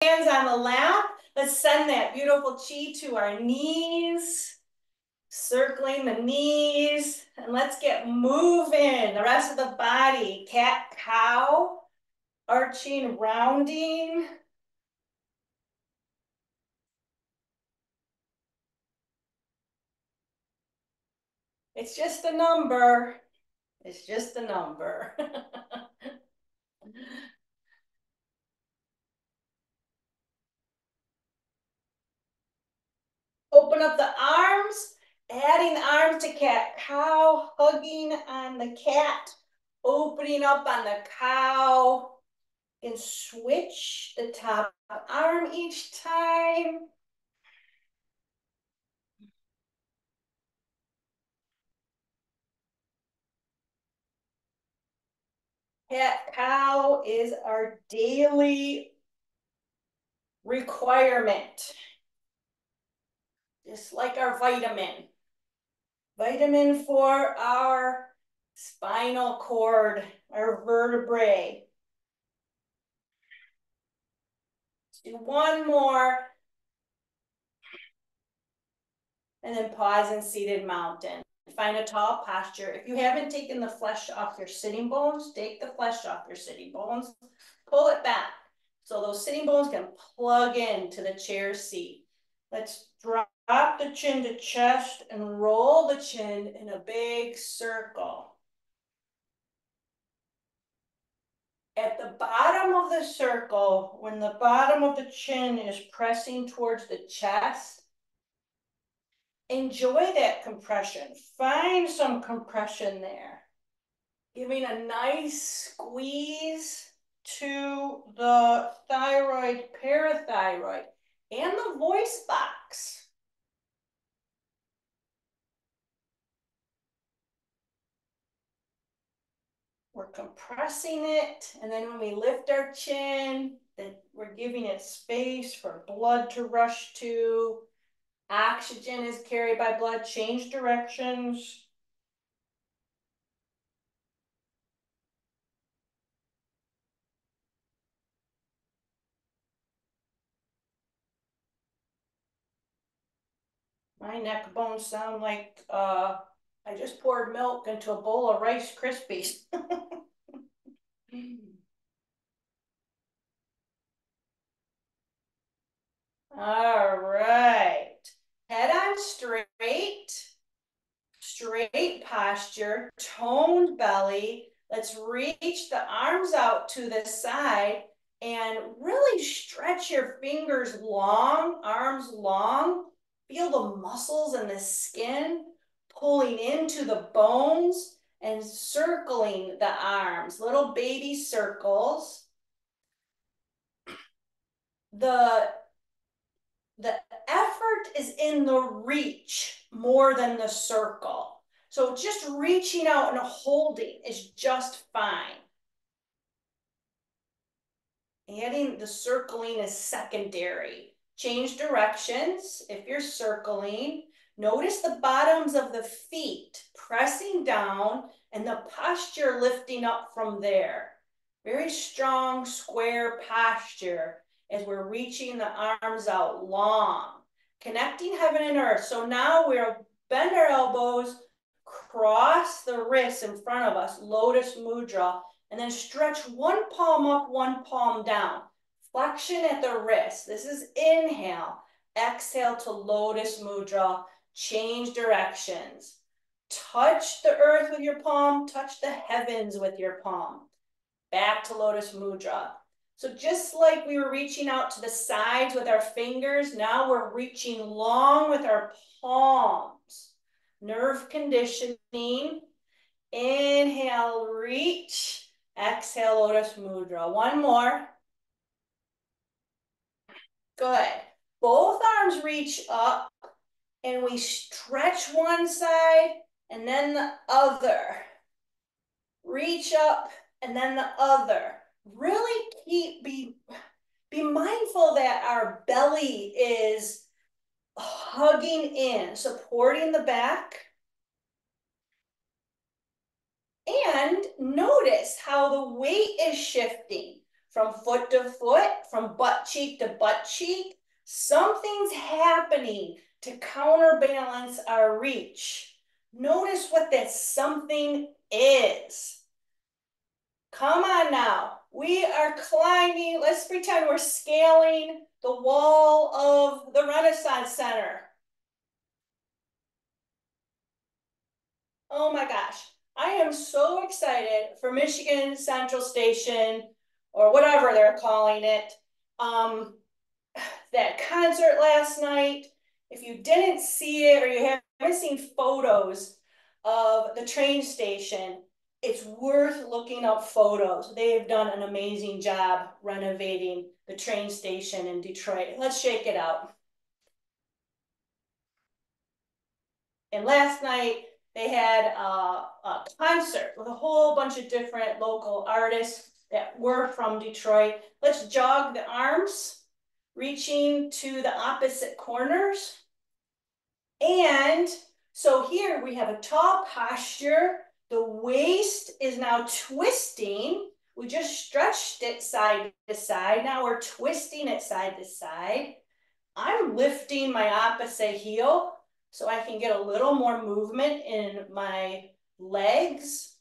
hands on the lap. Let's send that beautiful chi to our knees, circling the knees, and let's get moving. The rest of the body, cat, cow, arching, rounding. It's just a number. It's just a number. Open up the arms, adding the arms to cat, cow, hugging on the cat, opening up on the cow, and switch the top arm each time. Cat cow is our daily requirement, just like our vitamin. Vitamin for our spinal cord, our vertebrae. Let's do one more. And then pause in seated mountain. Find a tall posture. If you haven't taken the flesh off your sitting bones, take the flesh off your sitting bones, pull it back. So those sitting bones can plug into the chair seat. Let's drop the chin to chest and roll the chin in a big circle. At the bottom of the circle, when the bottom of the chin is pressing towards the chest, enjoy that compression. Find some compression there. Giving a nice squeeze to the thyroid, parathyroid, and the voice box. We're compressing it, and then when we lift our chin, then we're giving it space for blood to rush to. Oxygen is carried by blood. Change directions. My neck bones sound like I just poured milk into a bowl of Rice Krispies. All right. Head on straight, straight posture, toned belly. Let's reach the arms out to the side and really stretch your fingers long, arms long. Feel the muscles and the skin pulling into the bones and circling the arms, little baby circles. The effort is in the reach more than the circle. So just reaching out and holding is just fine. Adding the circling is secondary. Change directions if you're circling. Notice the bottoms of the feet pressing down and the posture lifting up from there. Very strong, square posture as we're reaching the arms out long, connecting heaven and earth. So now we'll bend our elbows, cross the wrists in front of us, lotus mudra, and then stretch one palm up, one palm down. Flexion at the wrist. This is inhale. Exhale to lotus mudra. Change directions. Touch the earth with your palm. Touch the heavens with your palm. Back to lotus mudra. So just like we were reaching out to the sides with our fingers, now we're reaching long with our palms. Nerve conditioning. Inhale, reach. Exhale, lotus mudra. One more. Good. Both arms reach up and we stretch one side and then the other. Reach up and then the other. Really be mindful that our belly is hugging in, supporting the back. And notice how the weight is shifting. from foot to foot, from butt cheek to butt cheek. Something's happening to counterbalance our reach. Notice what that something is. Come on now. We are climbing. Let's pretend we're scaling the wall of the Renaissance Center. Oh my gosh. I am so excited for Michigan Central Station, or whatever they're calling it. That concert last night. If you didn't see it or you haven't seen photos of the train station, it's worth looking up photos. They have done an amazing job renovating the train station in Detroit. Let's shake it out. And last night they had a concert with a whole bunch of different local artists that were from Detroit. Let's jog the arms, reaching to the opposite corners. And so here we have a tall posture. The waist is now twisting. We just stretched it side to side. Now we're twisting it side to side. I'm lifting my opposite heel so I can get a little more movement in my legs.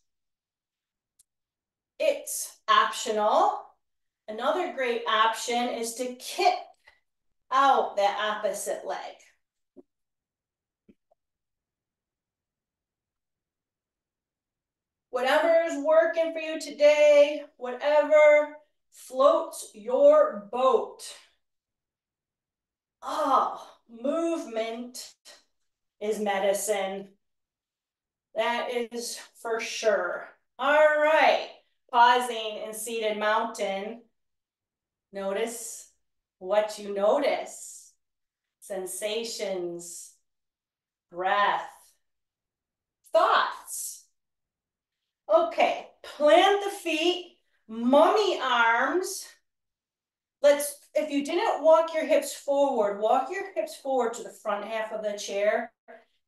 It's optional. Another great option is to kick out that opposite leg. Whatever is working for you today, whatever floats your boat. Oh, movement is medicine. That is for sure. All right, pausing in seated mountain. Notice what you notice. Sensations, breath, thoughts. Okay, plant the feet, mummy arms. If you didn't walk your hips forward, walk your hips forward to the front half of the chair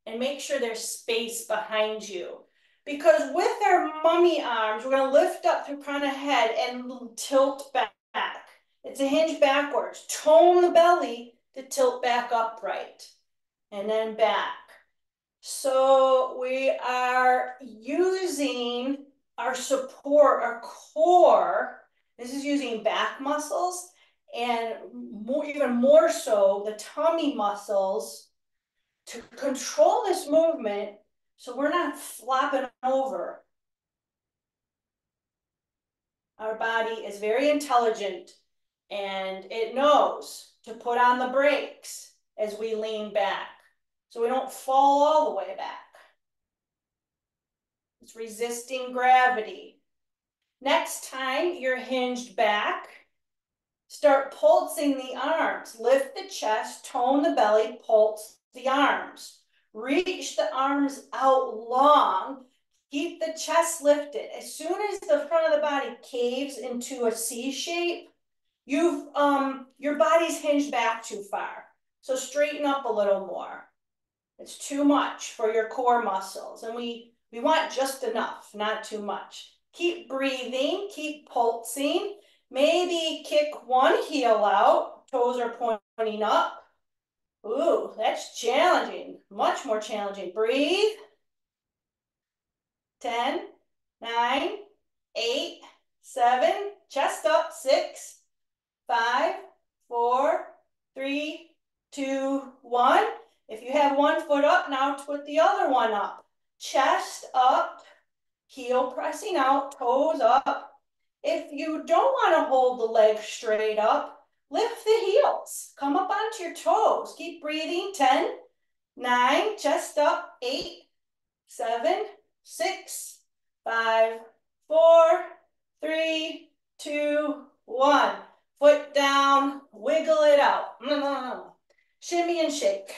and make sure there's space behind you. Because with our mummy arms, we're gonna lift up through crown of head and tilt back. It's a hinge backwards. Tone the belly to tilt back upright and then back. So we are using our support, our core. This is using back muscles and even more so the tummy muscles to control this movement so we're not flopping over. Our body is very intelligent and it knows to put on the brakes as we lean back so we don't fall all the way back. It's resisting gravity. Next time you're hinged back, start pulsing the arms. Lift the chest, tone the belly, pulse the arms. Reach the arms out long. Keep the chest lifted. As soon as the front of the body caves into a C shape, your body's hinged back too far. So straighten up a little more. It's too much for your core muscles. And we want just enough, not too much. Keep breathing, keep pulsing. Maybe kick one heel out, toes are pointing up. Ooh, that's challenging, much more challenging. Breathe. 10, 9, 8, 7, chest up, 6, 5, 4, 3, 2, 1. If you have one foot up, now put the other one up. Chest up, heel pressing out, toes up. If you don't want to hold the leg straight up, lift the heels. Come up onto your toes. Keep breathing. 10, 9, chest up, 8, 7, 6, 5, 4, 3, 2, 1. Foot down, wiggle it out. Shimmy and shake.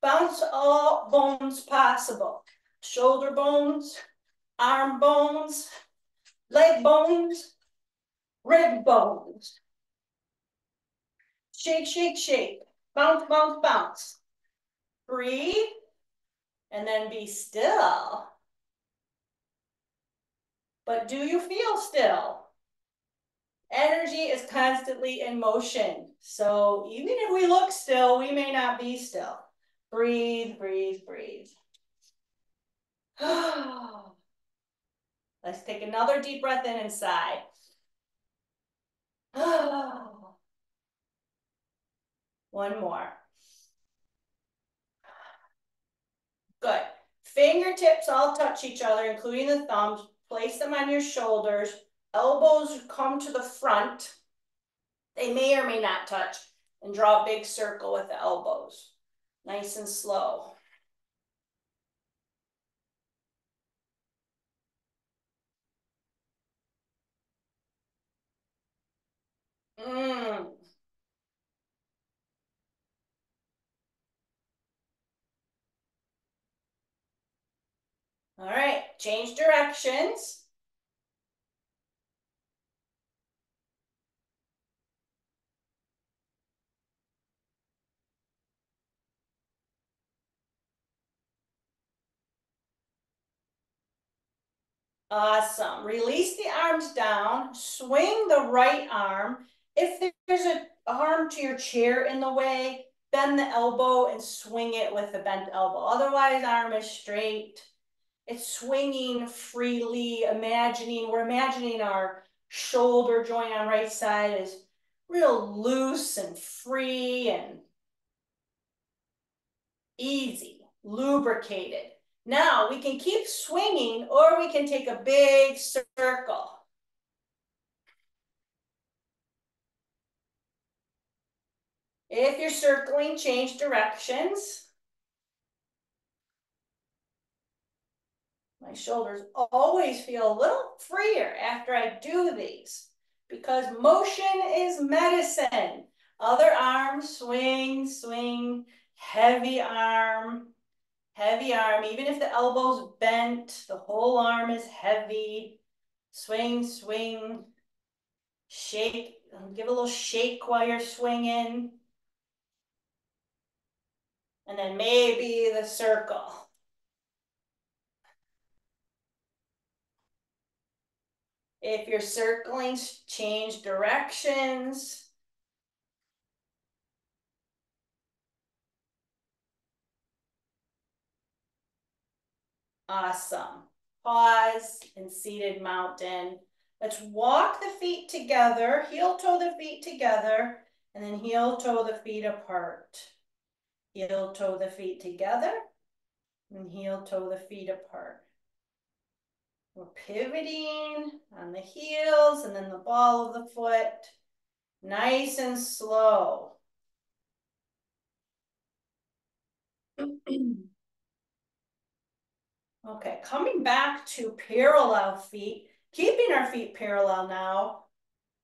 Bounce all bones possible. Shoulder bones, arm bones, leg bones, rib bones. Shake, shake, shake. Bounce, bounce, bounce. Breathe, and then be still. But do you feel still? Energy is constantly in motion. So even if we look still, we may not be still. Breathe, breathe, breathe. Let's take another deep breath in and sigh. One more. Good. Fingertips all touch each other, including the thumbs. Place them on your shoulders. Elbows come to the front. They may or may not touch. And draw a big circle with the elbows. Nice and slow. Mm. All right, change directions. Awesome. Release the arms down. Swing the right arm. If there's an arm to your chair in the way, bend the elbow and swing it with the bent elbow. Otherwise, arm is straight. It's swinging freely, we're imagining our shoulder joint on right side is real loose and free and easy, lubricated. Now we can keep swinging or we can take a big circle. If you're circling, change directions. My shoulders always feel a little freer after I do these because motion is medicine. Other arm, swing, swing, heavy arm, heavy arm. Even if the elbow's bent, the whole arm is heavy. Swing, swing, shake, give a little shake while you're swinging. And then maybe the circle. If you're circling, change directions. Awesome. Pause in seated mountain. Let's walk the feet together, heel toe the feet together, and then heel toe the feet apart. Heel toe the feet together, and heel toe the feet apart. We're pivoting on the heels and then the ball of the foot. Nice and slow. Okay, coming back to parallel feet, keeping our feet parallel now.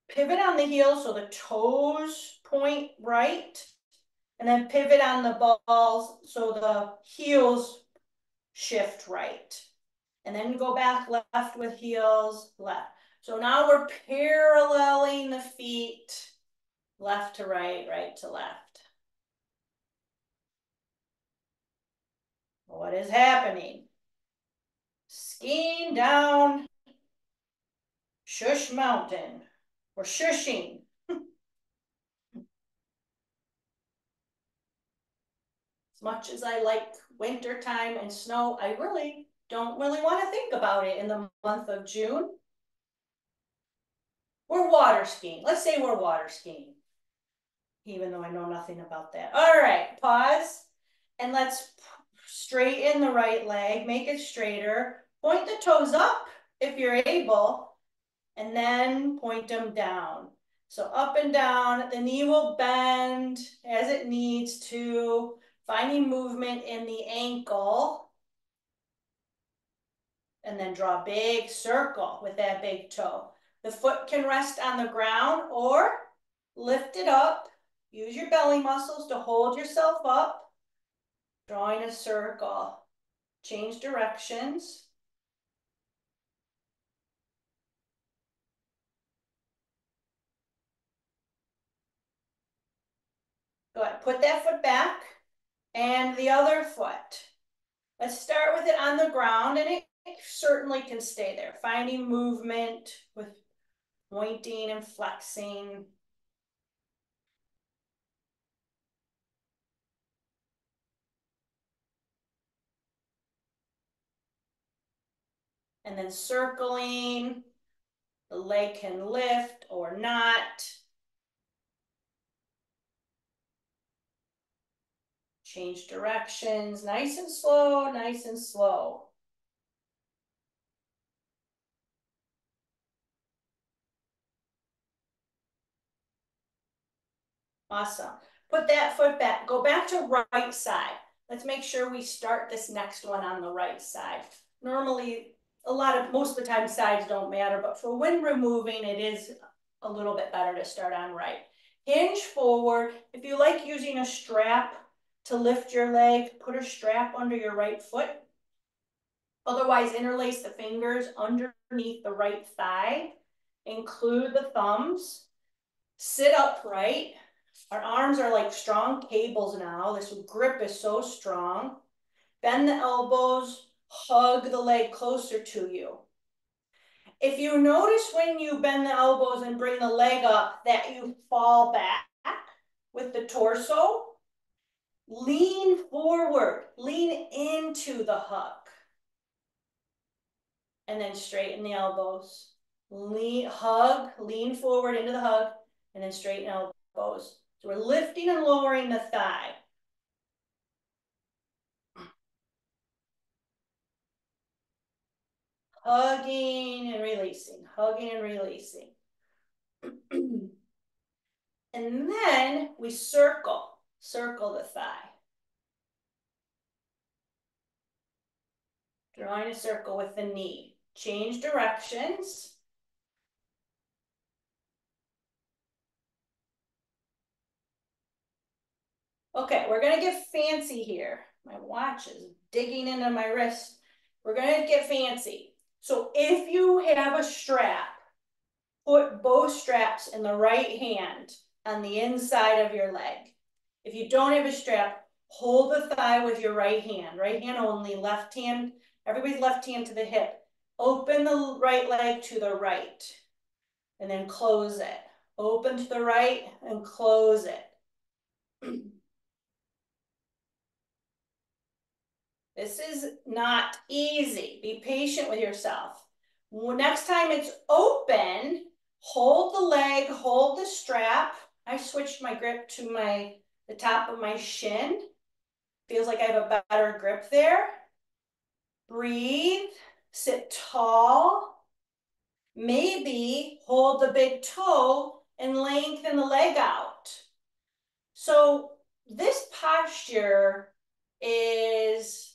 Pivot on the heels so the toes point right, and then pivot on the balls so the heels shift right. And then go back left with heels, left. So now we're paralleling the feet, left to right, right to left. What is happening? Skiing down Shush Mountain, or shushing. As much as I like winter time and snow, I really don't really want to think about it in the month of June. We're water skiing. Let's say we're water skiing, even though I know nothing about that. All right, pause, and let's straighten the right leg, make it straighter. Point the toes up if you're able, and then point them down. So up and down, the knee will bend as it needs to, finding movement in the ankle. And then draw a big circle with that big toe. The foot can rest on the ground or lift it up. Use your belly muscles to hold yourself up. Drawing a circle. Change directions. Go ahead, put that foot back and the other foot. Let's start with it on the ground, and it certainly can stay there. Finding movement with pointing and flexing. And then circling, the leg can lift or not. Change directions, nice and slow, nice and slow. Awesome. Put that foot back, go back to right side. Let's make sure we start this next one on the right side. Normally, most of the time sides don't matter, but for when removing, it is a little bit better to start on right. Hinge forward. If you like using a strap to lift your leg, put a strap under your right foot. Otherwise, interlace the fingers underneath the right thigh. Include the thumbs. Sit upright. Our arms are like strong cables now. This grip is so strong. Bend the elbows, hug the leg closer to you. If you notice when you bend the elbows and bring the leg up that you fall back with the torso, lean forward, lean into the hug. And then straighten the elbows. Lean forward into the hug, and then straighten elbows. So we're lifting and lowering the thigh. Hugging and releasing, hugging and releasing. And then we circle the thigh. Drawing a circle with the knee. Change directions. Okay, we're gonna get fancy here. My watch is digging into my wrist. We're gonna get fancy. So if you have a strap, put both straps in the right hand on the inside of your leg. If you don't have a strap, hold the thigh with your right hand only, left hand, everybody's left hand to the hip. Open the right leg to the right, and then close it. Open to the right and close it. This is not easy. Be patient with yourself. Next time it's open, hold the leg, hold the strap. I switched my grip to the top of my shin. Feels like I have a better grip there. Breathe, sit tall. Maybe hold the big toe and lengthen the leg out. So this posture is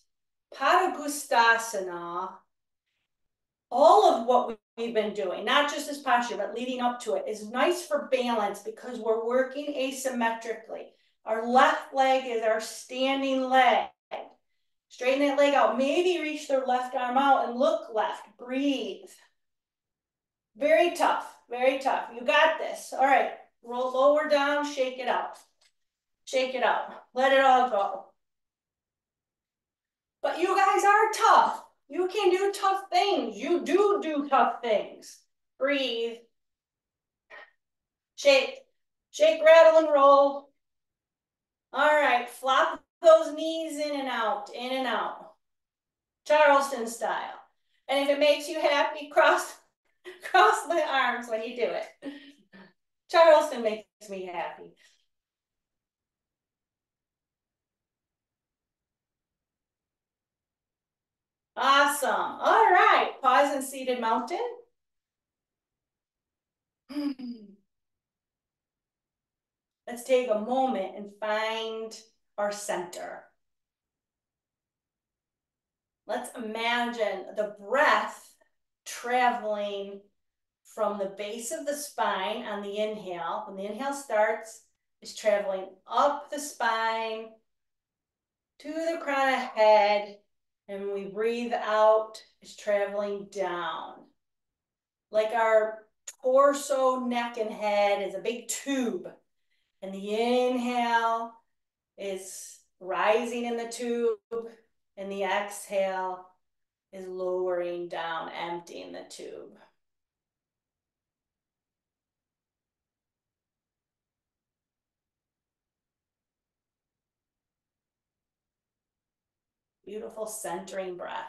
Padangusthasana. All of what we've been doing, not just this posture, but leading up to it, is nice for balance because we're working asymmetrically. Our left leg is our standing leg. Straighten that leg out. Maybe reach the left arm out and look left. Breathe. Very tough, very tough. You got this. All right, roll lower down, shake it out. Shake it out. Let it all go. But you guys are tough. You can do tough things. You do tough things. Breathe. Shake. Shake, rattle, and roll. All right, flop those knees in and out, in and out. Charleston style. And if it makes you happy, cross the arms when you do it. Charleston makes me happy. Awesome. All right, pause in seated mountain. Let's take a moment and find our center. Let's imagine the breath traveling from the base of the spine on the inhale. When the inhale starts, it's traveling up the spine to the crown of head. And when we breathe out, it's traveling down. Like our torso, neck, and head is a big tube. And the inhale is rising in the tube, and the exhale is lowering down, emptying the tube. Beautiful centering breath.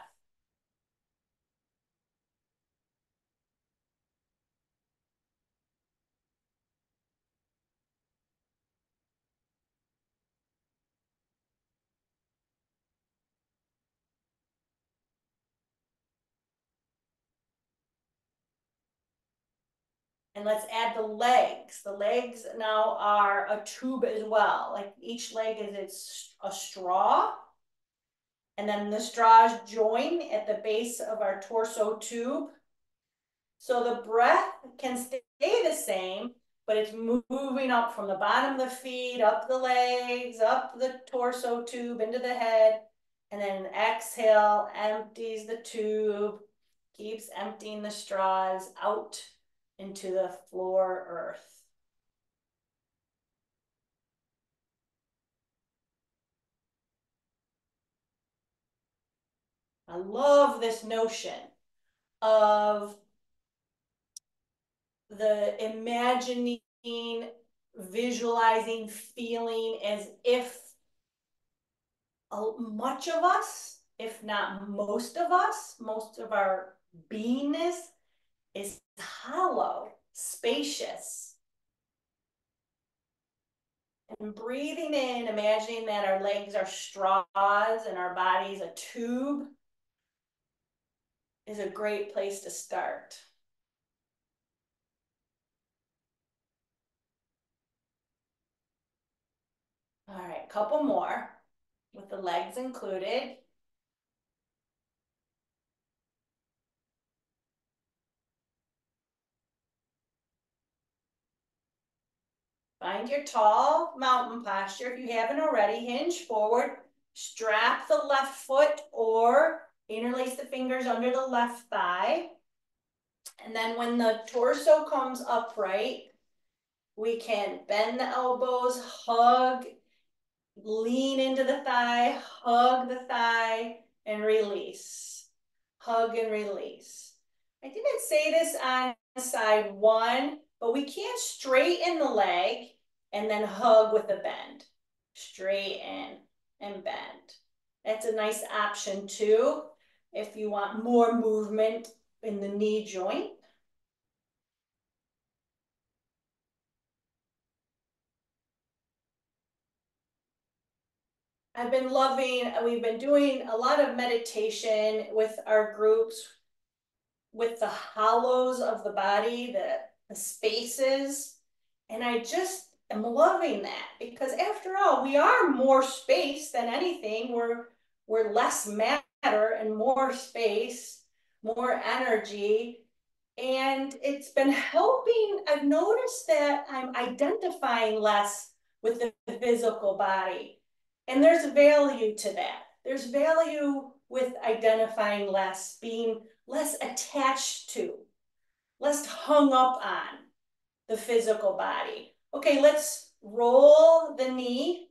And let's add the legs. The legs now are a tube as well. Like each leg is a straw. And then the straws join at the base of our torso tube. So the breath can stay the same, but it's moving up from the bottom of the feet, up the legs, up the torso tube, into the head. And then exhale, empties the tube, keeps emptying the straws out into the floor earth. I love this notion of the imagining, visualizing, feeling as if much of us, if not most of us, most of our beingness is hollow, spacious. And breathing in, imagining that our legs are straws and our body's a tube is a great place to start. All right, couple more with the legs included. Find your tall mountain posture. If you haven't already, hinge forward, strap the left foot or interlace the fingers under the left thigh. And then when the torso comes upright, we can bend the elbows, hug, lean into the thigh, hug the thigh, and release. Hug and release. I didn't say this on side one, but we can't straighten the leg and then hug with a bend. Straighten and bend. That's a nice option too, if you want more movement in the knee joint. I've been loving, we've been doing a lot of meditation with our groups with the hollows of the body, the spaces. And I just am loving that because after all, we are more space than anything. We're less matter and more space, more energy. And it's been helping. I've noticed that I'm identifying less with the physical body. And there's value to that. There's value with identifying less, being less attached to, less hung up on the physical body. Okay, let's roll the knee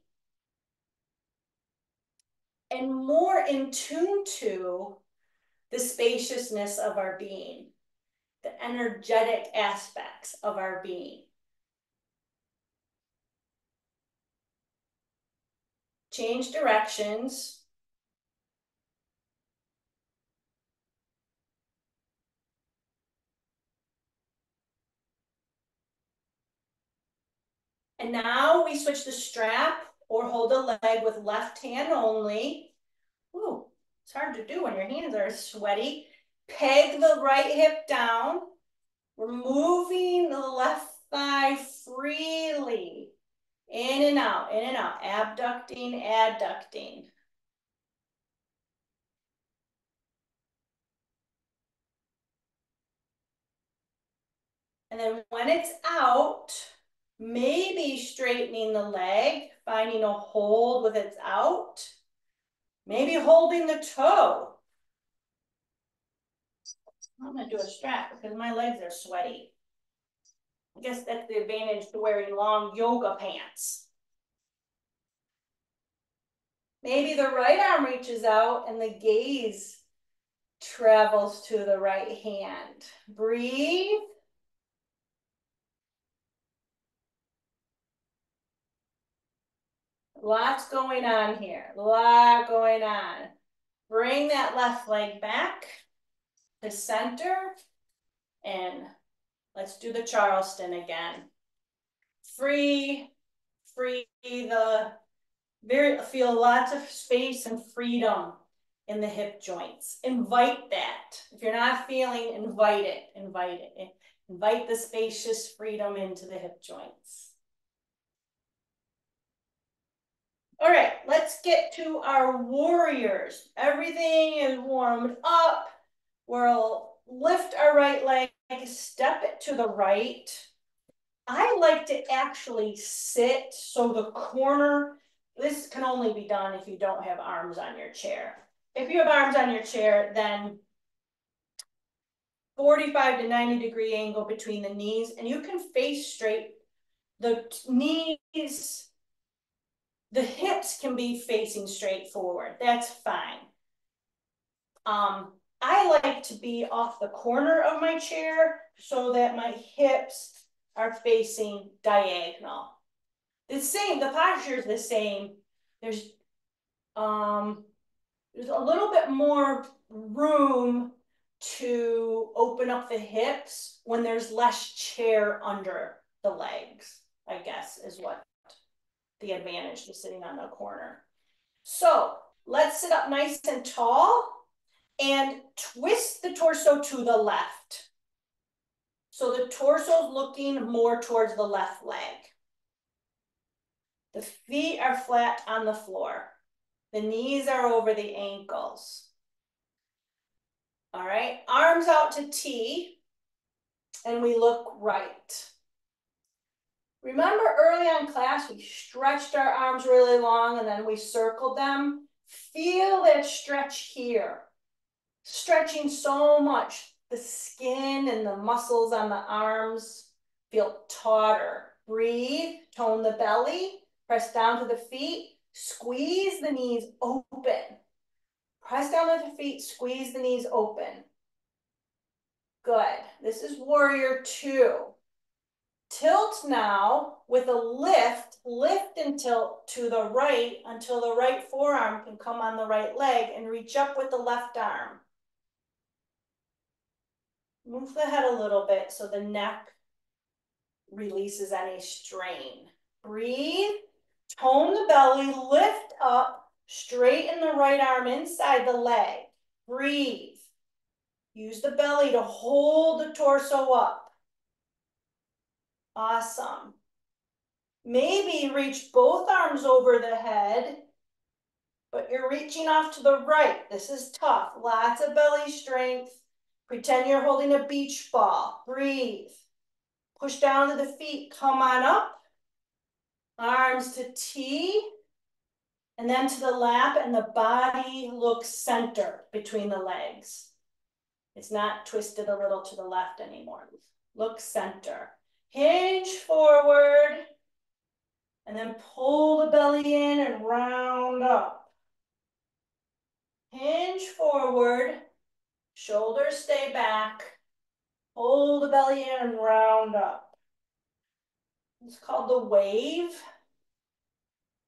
and more in tune to the spaciousness of our being, the energetic aspects of our being. Change directions. And now we switch the strap or hold a leg with left hand only. Ooh, it's hard to do when your hands are sweaty. Peg the right hip down. We're moving the left thigh freely. In and out, abducting, adducting. And then when it's out, maybe straightening the leg, finding a hold with its out. Maybe holding the toe. I'm gonna do a strap because my legs are sweaty. I guess that's the advantage to wearing long yoga pants. Maybe the right arm reaches out and the gaze travels to the right hand. Breathe. Lots going on here. A lot going on. Bring that left leg back to center, and let's do the Charleston again. Free feel lots of space and freedom in the hip joints. Invite that. If you're not feeling, invite it. Invite the spacious freedom into the hip joints. All right, let's get to our warriors. Everything is warmed up. We'll lift our right leg, step it to the right. I like to actually sit so the corner, this can only be done if you don't have arms on your chair. If you have arms on your chair, then 45 to 90 degree angle between the knees, and you can face straight. The knees, the hips can be facing straight forward. That's fine. I like to be off the corner of my chair so that my hips are facing diagonal. The posture is the same. There's a little bit more room to open up the hips when there's less chair under the legs, I guess, is what the advantage to sitting on the corner. So let's sit up nice and tall and twist the torso to the left. So the torso is looking more towards the left leg. The feet are flat on the floor. The knees are over the ankles. All right, arms out to T, and we look right. Remember early on class, we stretched our arms really long and then we circled them? Feel that stretch here. Stretching so much. The skin and the muscles on the arms feel tauter. Breathe, tone the belly, press down to the feet, squeeze the knees open. Press down to the feet, squeeze the knees open. Good. This is warrior 2. Tilt now with a lift and tilt to the right until the right forearm can come on the right leg, and reach up with the left arm. Move the head a little bit so the neck releases any strain. Breathe, tone the belly, lift up, straighten the right arm inside the leg. Breathe. Use the belly to hold the torso up. Awesome. Maybe reach both arms over the head, but you're reaching off to the right. This is tough. Lots of belly strength. Pretend you're holding a beach ball. Breathe. Push down to the feet. Come on up. Arms to T. And then to the lap, and the body looks center between the legs. It's not twisted a little to the left anymore. Look center. Hinge forward. And then pull the belly in and round up. Hinge forward. Shoulders stay back. Pull the belly in and round up. It's called the wave,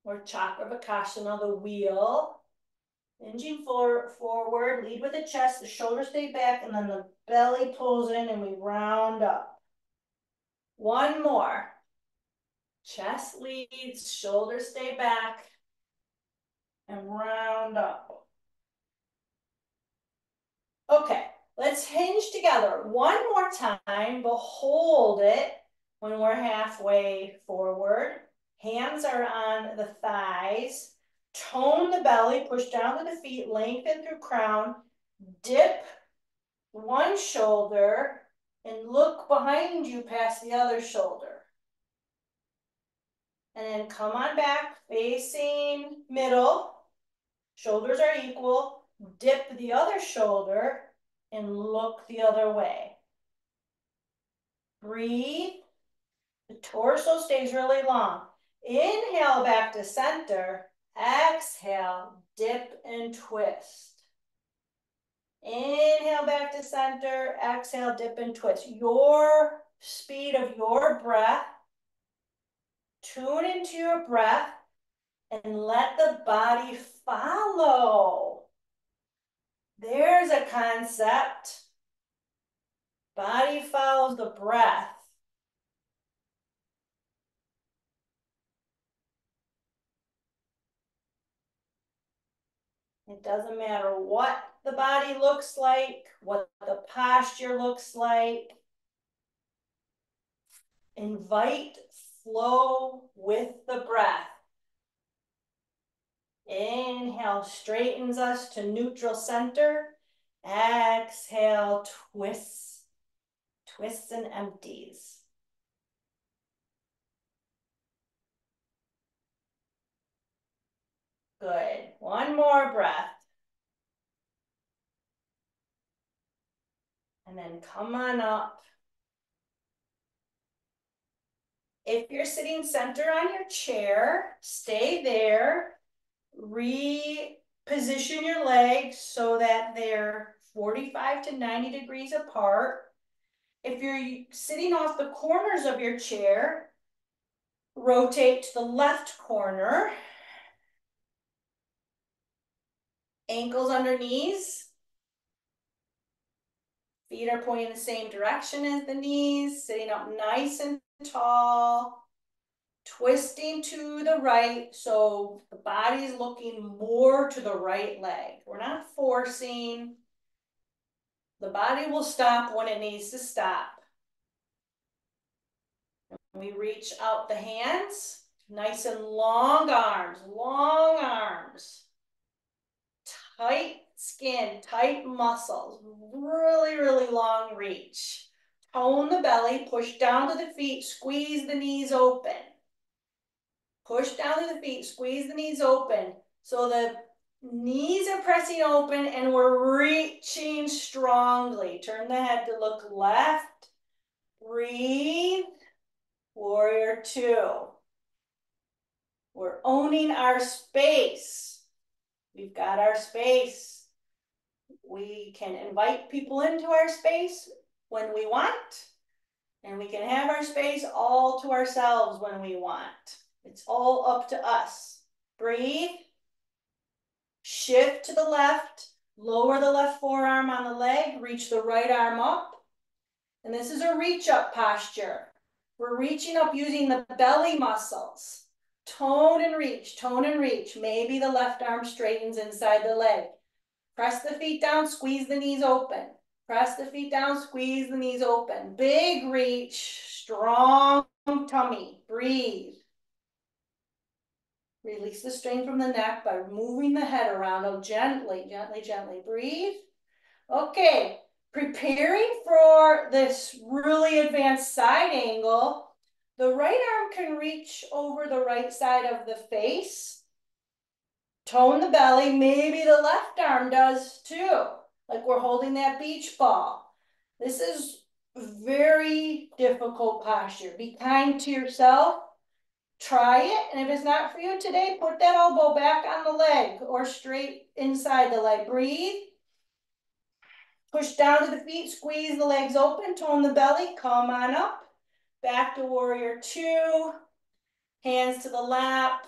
or Chakravakasana, the wheel. Hinging forward, lead with the chest, the shoulders stay back, and then the belly pulls in and we round up. One more. Chest leads, shoulders stay back, and round up. Okay, let's hinge together one more time, but hold it when we're halfway forward. Hands are on the thighs. Tone the belly, push down to the feet, lengthen through crown. Dip one shoulder and look behind you past the other shoulder. And then come on back, facing middle. Shoulders are equal. Dip the other shoulder and look the other way. Breathe. The torso stays really long. Inhale back to center. Exhale, dip and twist. Inhale back to center. Exhale, dip and twist. Your speed of your breath. Tune into your breath and let the body follow. There's a concept. Body follows the breath. It doesn't matter what the body looks like, what the posture looks like. Invite flow with the breath. Inhale, straightens us to neutral center. Exhale, twists and empties. Good. One more breath. And then come on up. If you're sitting center on your chair, stay there. Reposition your legs so that they're 45 to 90 degrees apart. If you're sitting off the corners of your chair, rotate to the left corner. Ankles under knees. Feet are pointing the same direction as the knees, sitting up nice and tall. Twisting to the right, so the body is looking more to the right leg. We're not forcing. The body will stop when it needs to stop. We reach out the hands, nice and long arms, tight skin, tight muscles, really, really long reach. Tone the belly, push down to the feet, squeeze the knees open. Push down to the feet, squeeze the knees open. So the knees are pressing open and we're reaching strongly. Turn the head to look left. Breathe. Warrior two. We're owning our space. We've got our space. We can invite people into our space when we want, and we can have our space all to ourselves when we want. It's all up to us. Breathe. Shift to the left. Lower the left forearm on the leg. Reach the right arm up. And this is a reach up posture. We're reaching up using the belly muscles. Tone and reach, tone and reach. Maybe the left arm straightens inside the leg. Press the feet down, squeeze the knees open. Press the feet down, squeeze the knees open. Big reach, strong tummy. Breathe. Release the strain from the neck by moving the head around. Oh, gently, gently, gently. Breathe. Okay, preparing for this really advanced side angle. The right arm can reach over the right side of the face. Tone the belly. Maybe the left arm does too. Like we're holding that beach ball. This is very difficult posture. Be kind to yourself. Try it, and if it's not for you today, put that elbow back on the leg or straight inside the leg. Breathe. Push down to the feet, squeeze the legs open, tone the belly, come on up. Back to warrior two. Hands to the lap.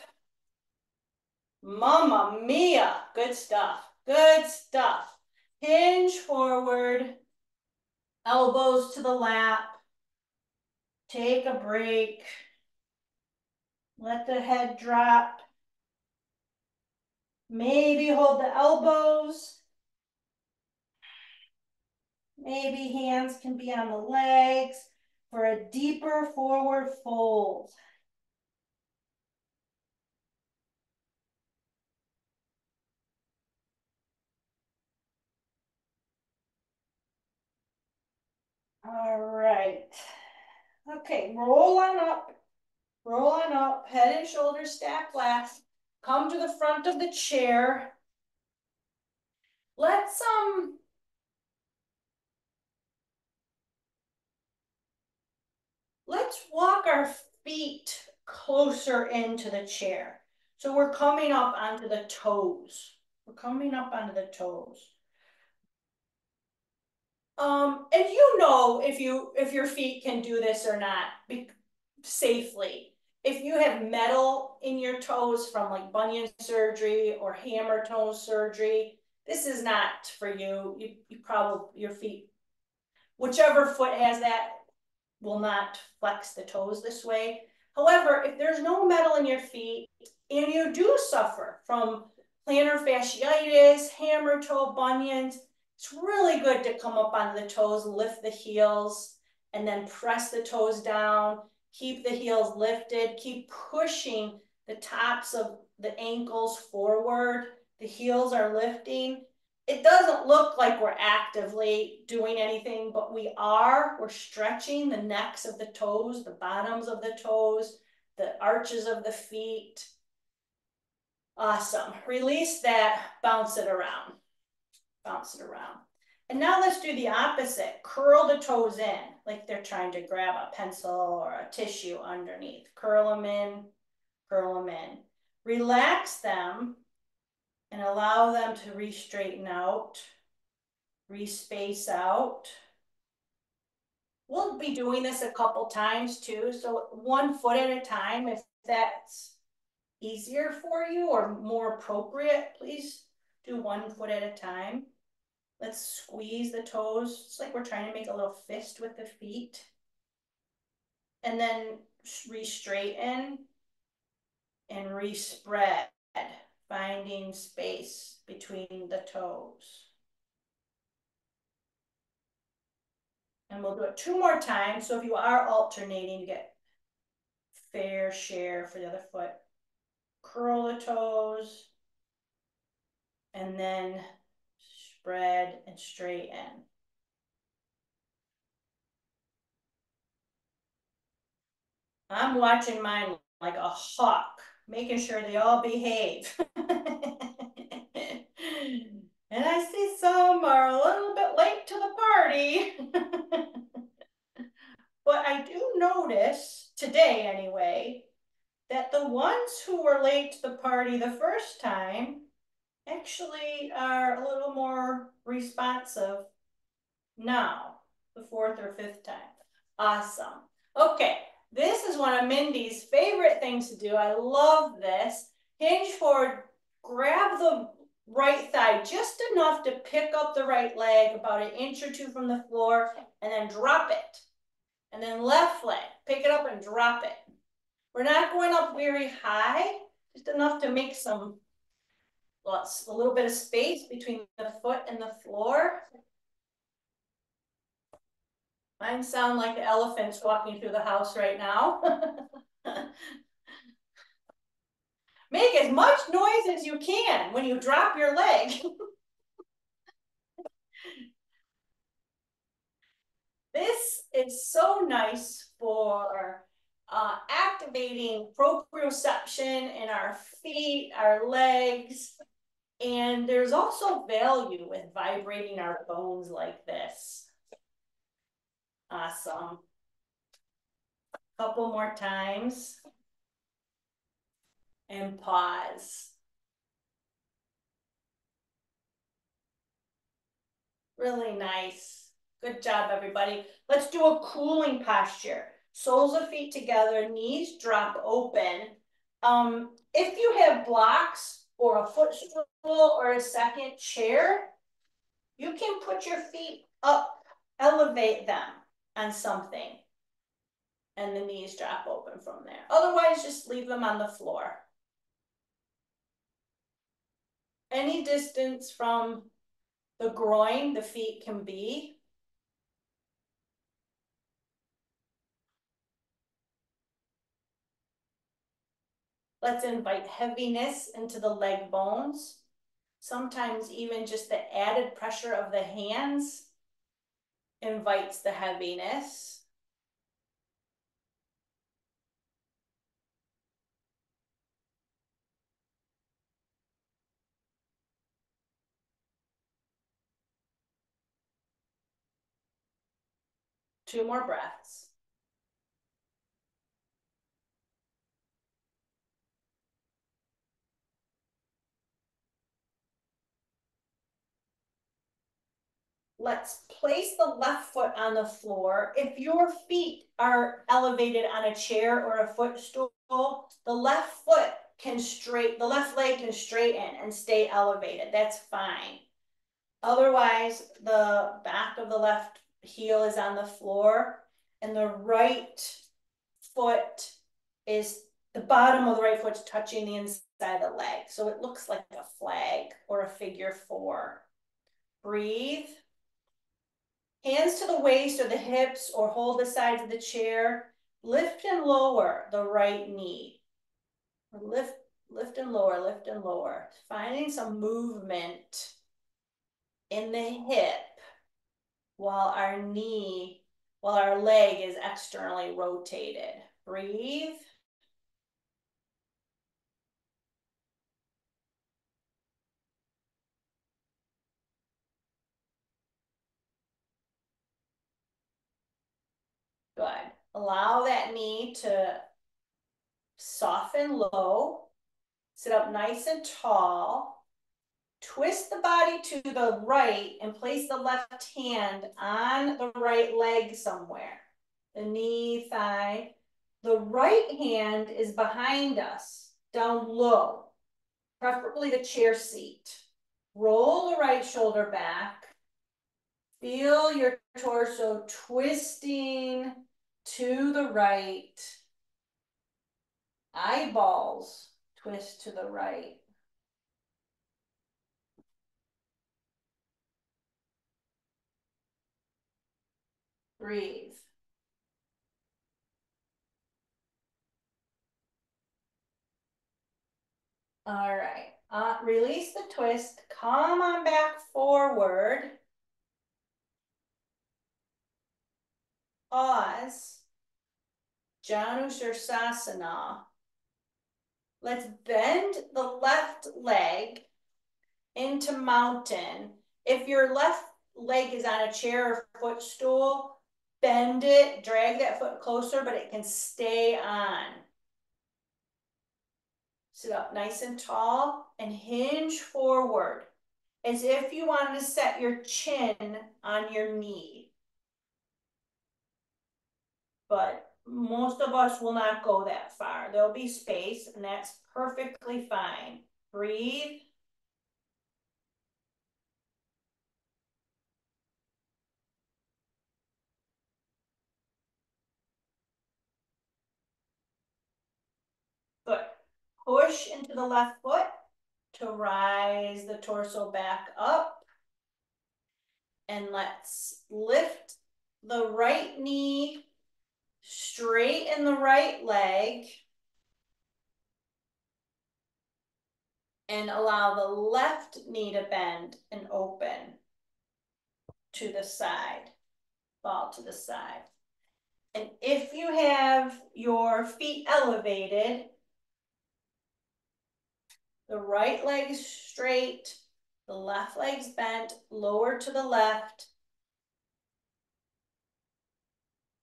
Mamma mia. Good stuff. Good stuff. Hinge forward. Elbows to the lap. Take a break. Let the head drop. Maybe hold the elbows. Maybe hands can be on the legs for a deeper forward fold. All right. Okay, roll on up, head and shoulders stack flat. Come to the front of the chair. Let's walk our feet closer into the chair. So we're coming up onto the toes. We're coming up onto the toes. And you know if your feet can do this or not safely. If you have metal in your toes from like bunion surgery or hammer toe surgery, This is not for you. You probably, your feet, whichever foot has that will not flex the toes this way. However, if there's no metal in your feet and you do suffer from plantar fasciitis, hammer toe bunions, it's really good to come up onto the toes, lift the heels, and then press the toes down, keep the heels lifted, keep pushing the tops of the ankles forward. The heels are lifting. It doesn't look like we're actively doing anything, but we are. We're stretching the necks of the toes, the bottoms of the toes, the arches of the feet. Awesome. Release that, bounce it around. Bounce it around. And now let's do the opposite. Curl the toes in, like they're trying to grab a pencil or a tissue underneath. Curl them in, curl them in. Relax them and allow them to re-straighten out, re-space out. We'll be doing this a couple times too, so 1 foot at a time. If that's easier for you or more appropriate, please do 1 foot at a time. Let's squeeze the toes. It's like we're trying to make a little fist with the feet. And then re-straighten and re-spread, finding space between the toes. And we'll do it 2 more times. So if you are alternating, you get fair share for the other foot. Curl the toes and then spread and straighten. I'm watching mine like a hawk, making sure they all behave. And I see some are a little bit late to the party. But I do notice, today anyway, that the ones who were late to the party the first time actually are a little more responsive now, the 4th or 5th time. Awesome. Okay, this is one of Mindy's favorite things to do. I love this. Hinge forward, grab the right thigh just enough to pick up the right leg, about 1 inch or 2 from the floor, and then drop it. And then left leg, pick it up and drop it. We're not going up very high, just enough to make a little bit of space between the foot and the floor. Mine sound like elephants walking through the house right now. Make as much noise as you can when you drop your leg. This is so nice for activating proprioception in our feet, our legs. And there's also value with vibrating our bones like this. Awesome. Couple more times. And pause. Really nice. Good job, everybody. Let's do a cooling posture. Soles of feet together, knees drop open. If you have blocks or a footstool or a second chair, you can put your feet up, elevate them on something, and the knees drop open from there. Otherwise, just leave them on the floor. Any distance from the groin, the feet can be. Let's invite heaviness into the leg bones. Sometimes even just the added pressure of the hands invites the heaviness. Two more breaths. Let's place the left foot on the floor. If your feet are elevated on a chair or a footstool, the left leg can straighten and stay elevated. That's fine. Otherwise, the back of the left heel is on the floor and the right foot is, the bottom of the right foot's touching the inside of the leg. So it looks like a flag or a figure 4. Breathe. Hands to the waist or the hips or hold the sides of the chair. Lift and lower the right knee. Lift and lower, lift and lower. Finding some movement in the hip while our leg is externally rotated. Breathe. Good. Allow that knee to soften low. Sit up nice and tall. Twist the body to the right and place the left hand on the right leg somewhere. The knee, thigh. The right hand is behind us, down low, preferably the chair seat. Roll the right shoulder back. Feel your torso twisting to the right. Eyeballs twist to the right. Breathe. All right. Release the twist. Come on back forward. Pause. Janusirsasana. Let's bend the left leg into mountain. If your left leg is on a chair or footstool, bend it, drag that foot closer, but it can stay on. Sit up nice and tall and hinge forward as if you wanted to set your chin on your knee. But most of us will not go that far. There'll be space, and that's perfectly fine. Breathe. Good. Push into the left foot to rise the torso back up. And let's lift the right knee, straighten the right leg, and allow the left knee to bend and open to the side, fall to the side. And if you have your feet elevated, the right leg is straight, the left leg's bent, lower to the left.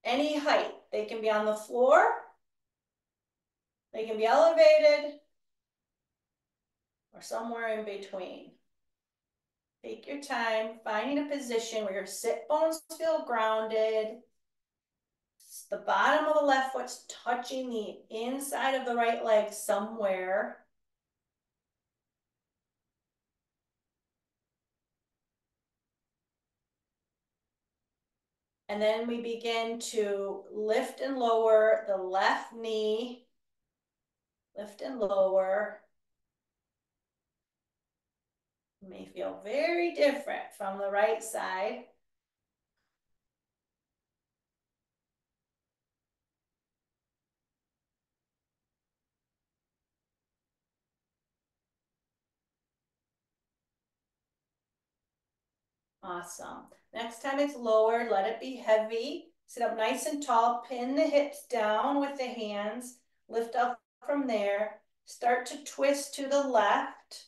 Any height. They can be on the floor, they can be elevated, or somewhere in between. Take your time, finding a position where your sit bones feel grounded. The bottom of the left foot's touching the inside of the right leg somewhere. And then we begin to lift and lower the left knee. Lift and lower. It may feel very different from the right side. Awesome. Next time it's lowered, let it be heavy. Sit up nice and tall, pin the hips down with the hands, lift up from there. Start to twist to the left,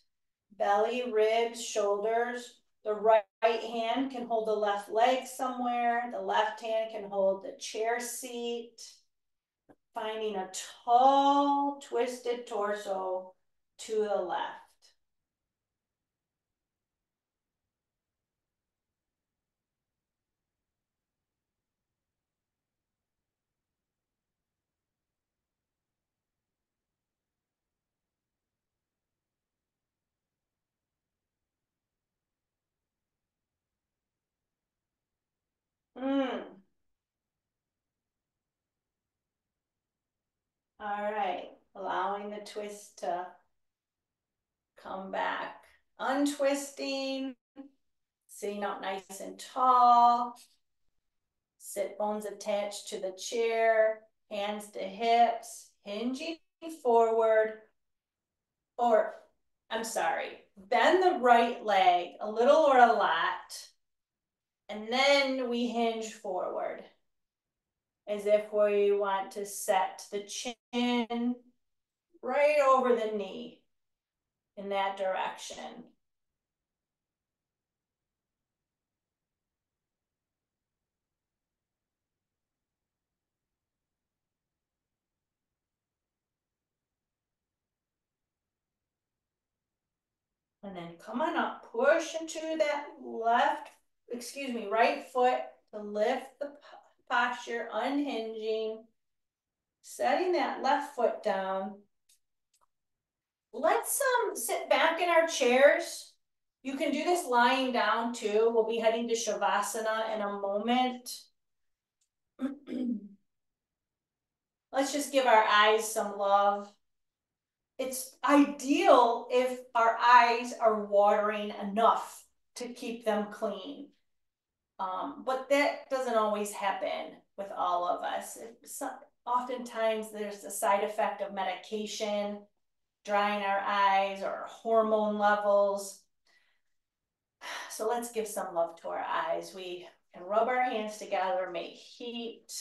belly, ribs, shoulders. The right hand can hold the left leg somewhere. The left hand can hold the chair seat. Finding a tall, twisted torso to the left. Mm. All right, allowing the twist to come back. Untwisting, sitting up nice and tall. Sit bones attached to the chair, hands to hips, hinging forward. Or, I'm sorry, bend the right leg a little or a lot. And then we hinge forward as if we want to set the chin right over the knee in that direction. And then come on up, push into that right foot to lift the posture, unhinging, setting that left foot down. Let's sit back in our chairs. You can do this lying down too. We'll be heading to Shavasana in a moment. Let's just give our eyes some love. It's ideal if our eyes are watering enough to keep them clean. But that doesn't always happen with all of us. Oftentimes there's a side effect of medication, drying our eyes, or hormone levels. So let's give some love to our eyes. We can rub our hands together, make heat.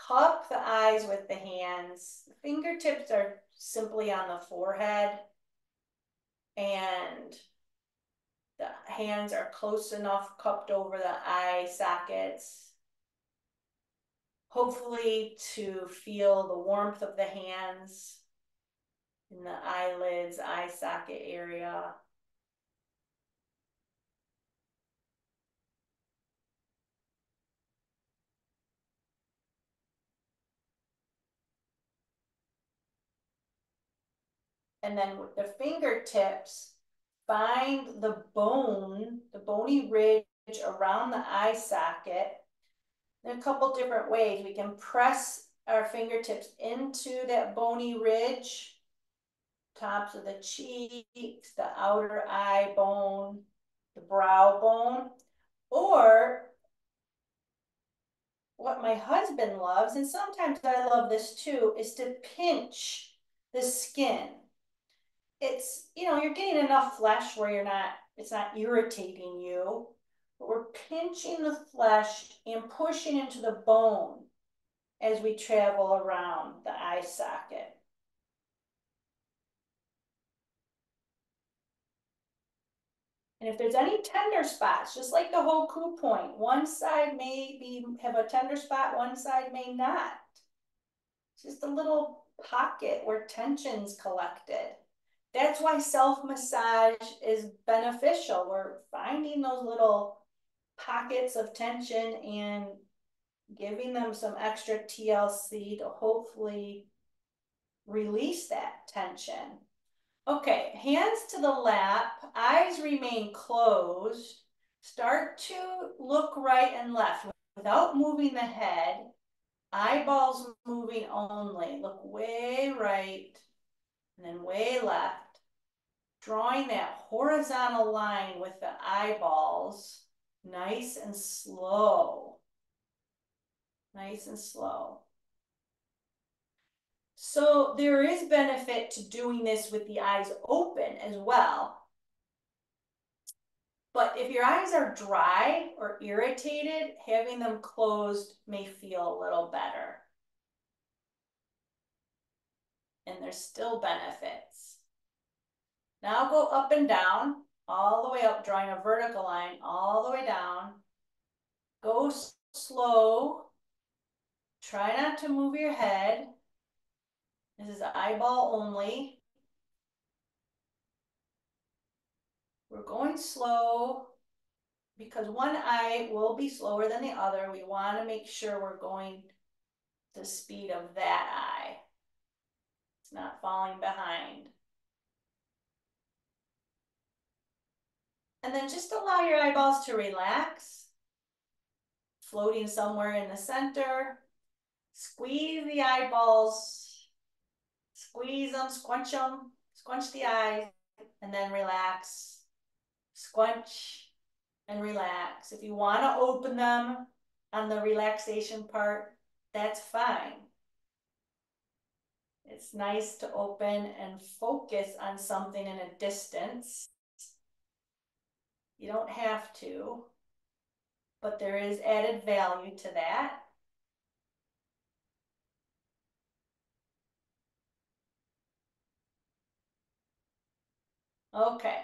Cup the eyes with the hands. The fingertips are simply on the forehead, and the hands are close enough cupped over the eye sockets, hopefully to feel the warmth of the hands in the eyelids, eye socket area. And then with the fingertips, find the bone, the bony ridge around the eye socket. In a couple different ways, we can press our fingertips into that bony ridge, tops of the cheeks, the outer eye bone, the brow bone, or what my husband loves, and sometimes I love this too, is to pinch the skin. It's, you're getting enough flesh where it's not irritating you, but we're pinching the flesh and pushing into the bone as we travel around the eye socket. And if there's any tender spots, just like the Hoku point, one side may have a tender spot, one side may not. It's just a little pocket where tension's collected. That's why self-massage is beneficial. We're finding those little pockets of tension and giving them some extra TLC to hopefully release that tension. Okay, hands to the lap, eyes remain closed. Start to look right and left without moving the head. Eyeballs moving only. Look way right and then way left. Drawing that horizontal line with the eyeballs. Nice and slow. Nice and slow. So there is benefit to doing this with the eyes open as well. But if your eyes are dry or irritated, having them closed may feel a little better. And there's still benefits. Now go up and down, all the way up, drawing a vertical line all the way down. Go slow. Try not to move your head. This is eyeball only. We're going slow because one eye will be slower than the other. We want to make sure we're going the speed of that eye. It's not falling behind. And then just allow your eyeballs to relax, floating somewhere in the center. Squeeze the eyeballs, squeeze them, squunch the eyes, and then relax. Squunch and relax. If you want to open them on the relaxation part, that's fine. It's nice to open and focus on something in a distance. You don't have to, but there is added value to that. Okay,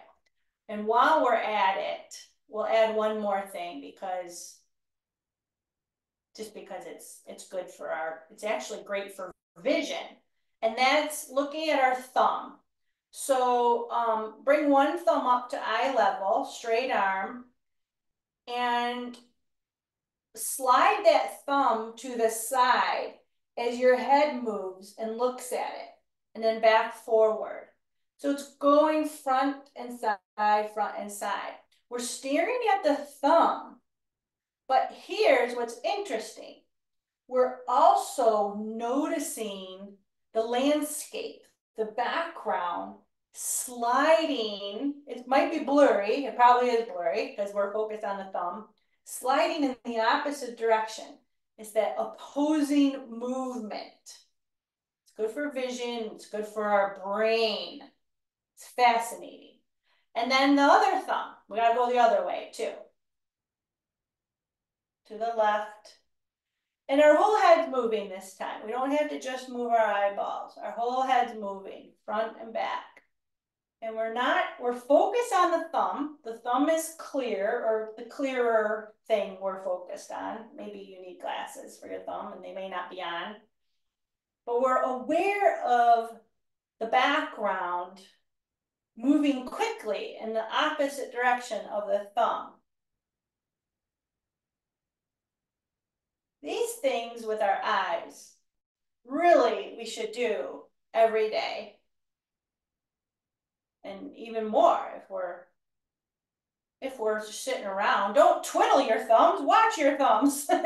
and while we're at it, we'll add one more thing because it's good for it's actually great for vision. And that's looking at our thumb. So bring one thumb up to eye level, straight arm, and slide that thumb to the side as your head moves and looks at it, and then back forward. So it's going front and side, front and side. We're staring at the thumb, but here's what's interesting. We're also noticing the landscape, the background sliding. It might be blurry. It probably is blurry because we're focused on the thumb. Sliding in the opposite direction. It's that opposing movement. It's good for vision. It's good for our brain. It's fascinating. And then the other thumb. We got to go the other way too. To the left. And our whole head's moving this time. We don't have to just move our eyeballs. Our whole head's moving, front and back. And we're focused on the thumb. The thumb is clear, or the clearer thing we're focused on. Maybe you need glasses for your thumb and they may not be on. But we're aware of the background moving quickly in the opposite direction of the thumb. These things with our eyes, really we should do every day. And even more if we're just sitting around. Don't twiddle your thumbs, watch your thumbs. That's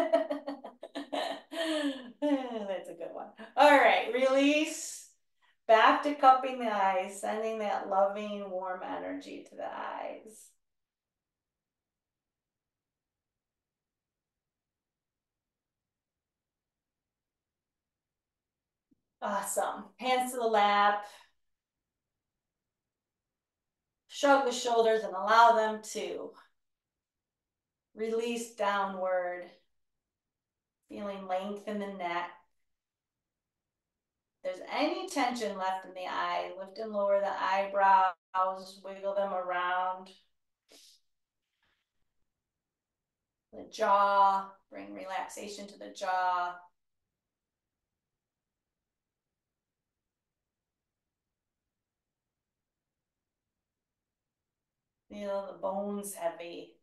a good one. All right, release. Back to cupping the eyes, sending that loving, warm energy to the eyes. Awesome. Hands to the lap. Shrug the shoulders and allow them to release downward, feeling length in the neck. If there's any tension left in the eye, lift and lower the eyebrows, wiggle them around. The jaw, bring relaxation to the jaw. Feel the bones heavy.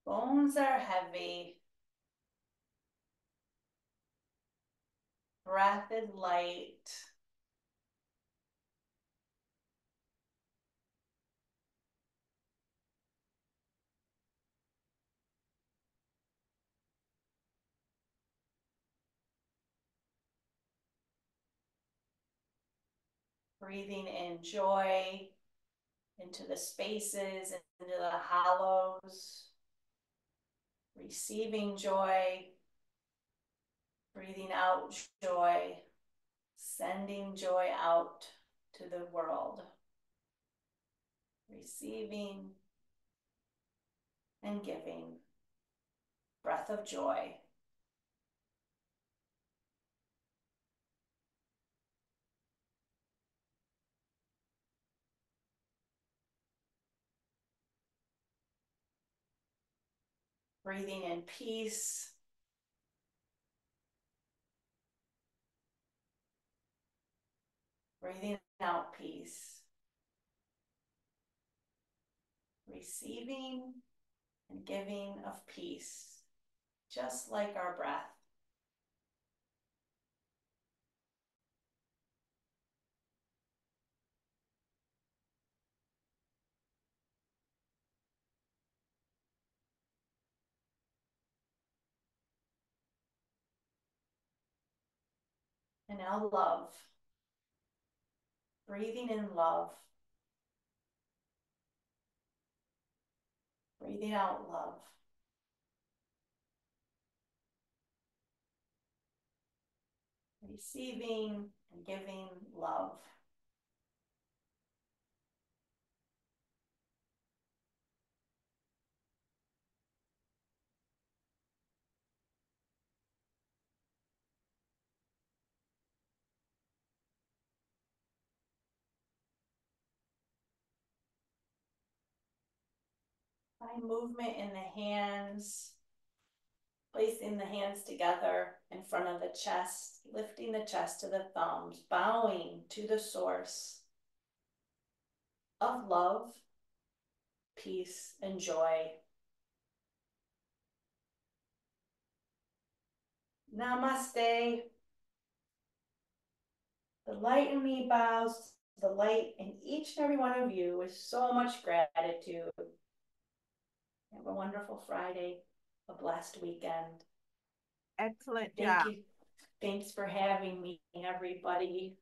Bones are heavy. Breath is light. Breathing in joy into the spaces, into the hollows. Receiving joy. Breathing out joy. Sending joy out to the world. Receiving and giving. Breath of joy. Breathing in peace. Breathing out peace. Receiving and giving of peace, just like our breath. And now love. Breathing in love. Breathing out love. Receiving and giving love. Find movement in the hands, placing the hands together in front of the chest, lifting the chest to the thumbs, bowing to the source of love, peace, and joy. Namaste. The light in me bows to the light in each and every one of you with so much gratitude. Have a wonderful Friday, a blessed weekend. Excellent Thank job. you. Thanks for having me, everybody.